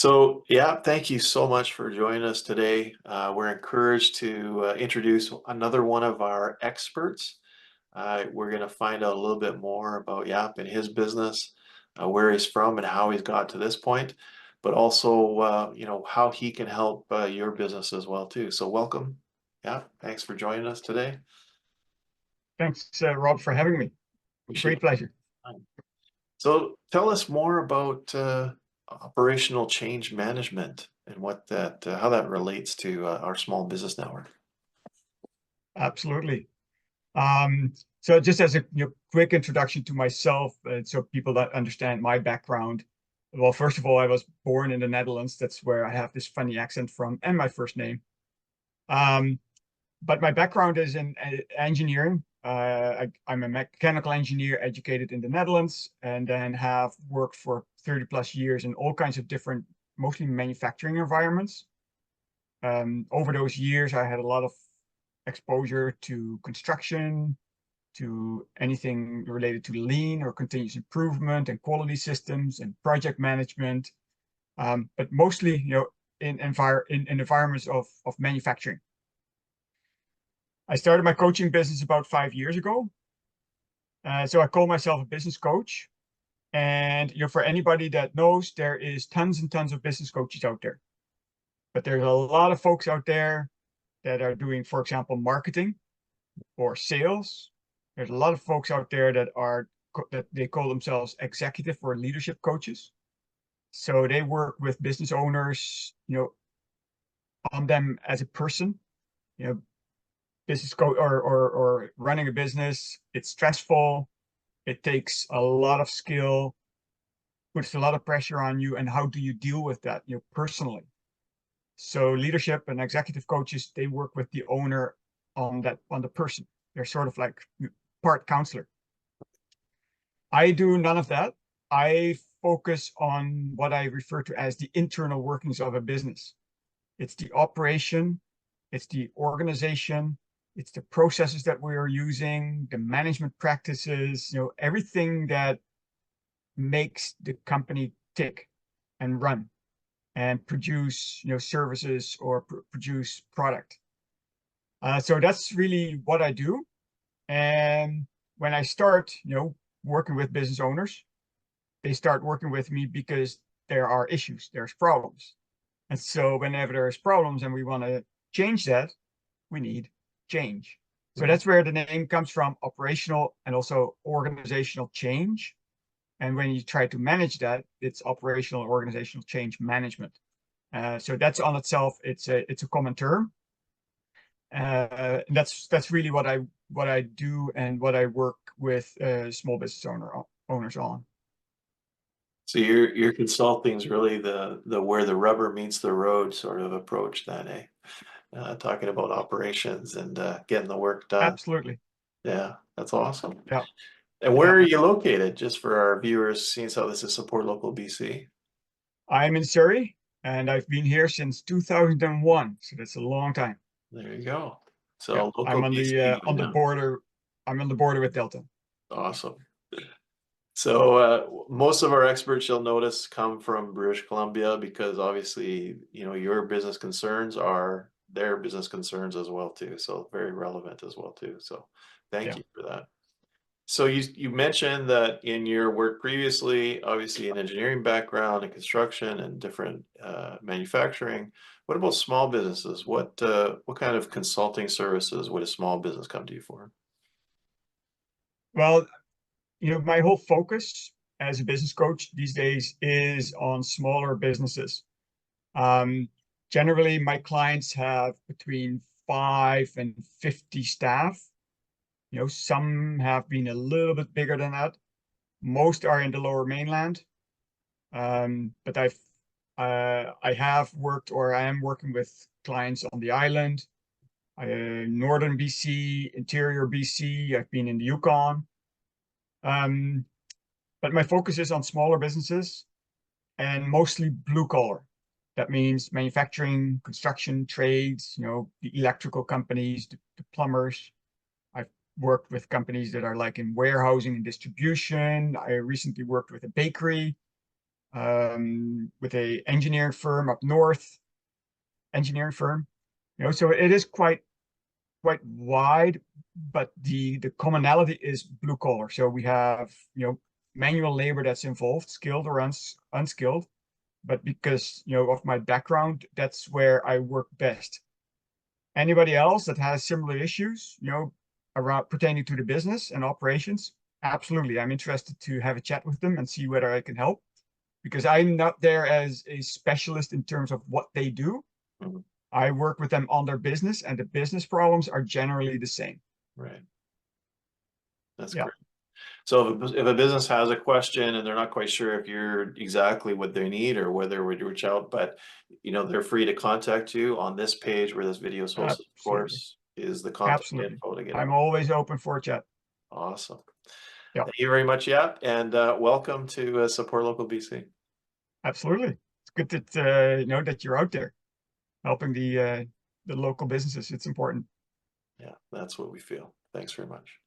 So, yeah, thank you so much for joining us today. We're encouraged to introduce another one of our experts. We're going to find out a little bit more about Jaap and his business, where he's from and how he's got to this point, but also, how he can help your business as well too. So, welcome. Yeah, thanks for joining us today. Thanks, Rob, for having me. Appreciate Great pleasure. it. So, tell us more about operational change management and how that relates to our small business network. Absolutely. So just as a quick introduction to myself, so people that understand my background. Well, first of all, I was born in the Netherlands. That's where I have this funny accent from, and my first name. But my background is in engineering. I'm a mechanical engineer educated in the Netherlands, and then have worked for 30 plus years in all kinds of different, mostly manufacturing environments. Over those years, I had a lot of exposure to construction, to anything related to lean or continuous improvement and quality systems and project management, but mostly, in environments of manufacturing. I started my coaching business about 5 years ago. So I call myself a business coach. And for anybody that knows, there is tons and tons of business coaches out there. But there's a lot of folks out there that are doing, for example, marketing or sales. There's a lot of folks out there that they call themselves executive or leadership coaches. So they work with business owners, on them as a person. Business coach or running a business, it's stressful. It takes a lot of skill, puts a lot of pressure on you. And how do you deal with that, personally? So leadership and executive coaches, they work with the owner on the person. They're sort of like part counselor. I do none of that. I focus on what I refer to as the internal workings of a business. It's the operation, it's the organization, it's the processes that we are using, the management practices, everything that makes the company tick and run and produce, services or produce product. So that's really what I do. And when I start, working with business owners, they start working with me because there are issues, there's problems. And so whenever there's problems and we want to change that, we need change. So that's where the name comes from, operational and also organizational change. And when you try to manage that, it's operational organizational change management. So that's on itself, it's a common term. That's really what I do and what I work with small business owners on. So your consulting is really the where the rubber meets the road sort of approach then, eh? Talking about operations and getting the work done. Absolutely. Yeah, that's awesome. Yeah. And where are you located? Just for our viewers, seeing how this is Support Local BC. I'm in Surrey, and I've been here since 2001, so that's a long time. There you go. Yeah, So local I'm on BC. the border. I'm on the border with Delta. Awesome. So most of our experts, you'll notice, come from British Columbia because obviously, your business concerns are their business concerns as well too. So very relevant as well too. So thank Yeah. you for that. So you mentioned that in your work previously, obviously an engineering background and construction and different manufacturing. What about small businesses? What kind of consulting services would a small business come to you for? Well, my whole focus as a business coach these days is on smaller businesses. Generally, my clients have between 5 and 50 staff. Some have been a little bit bigger than that. Most are in the Lower Mainland. But I have worked, or I am working with clients on the island, northern BC, interior BC. I've been in the Yukon. But my focus is on smaller businesses and mostly blue collar. That means manufacturing, construction, trades, the electrical companies, the plumbers. I've worked with companies that are like in warehousing and distribution. I recently worked with a bakery. with a engineering firm up north, engineering firm. So it is quite wide, but the commonality is blue collar. So we have manual labor that's involved, skilled or unskilled. But because of my background, that's where I work best. Anybody else that has similar issues, around pertaining to the business and operations, absolutely, I'm interested to have a chat with them and see whether I can help. Because I'm not there as a specialist in terms of what they do. Mhm. I work with them on their business, and the business problems are generally the same. Right. That's Yeah, great. So if a business has a question and they're not quite sure if you're exactly what they need or whether we'd reach out, but they're free to contact you on this page where this video is hosted, of absolutely. course, is the contact Absolutely. info to get I'm out. always open for a chat. Awesome. Yeah, Thank you very much, Yap, and welcome to Support Local BC. absolutely. It's good that that you're out there helping the local businesses. It's important. Yeah, that's what we feel. Thanks very much.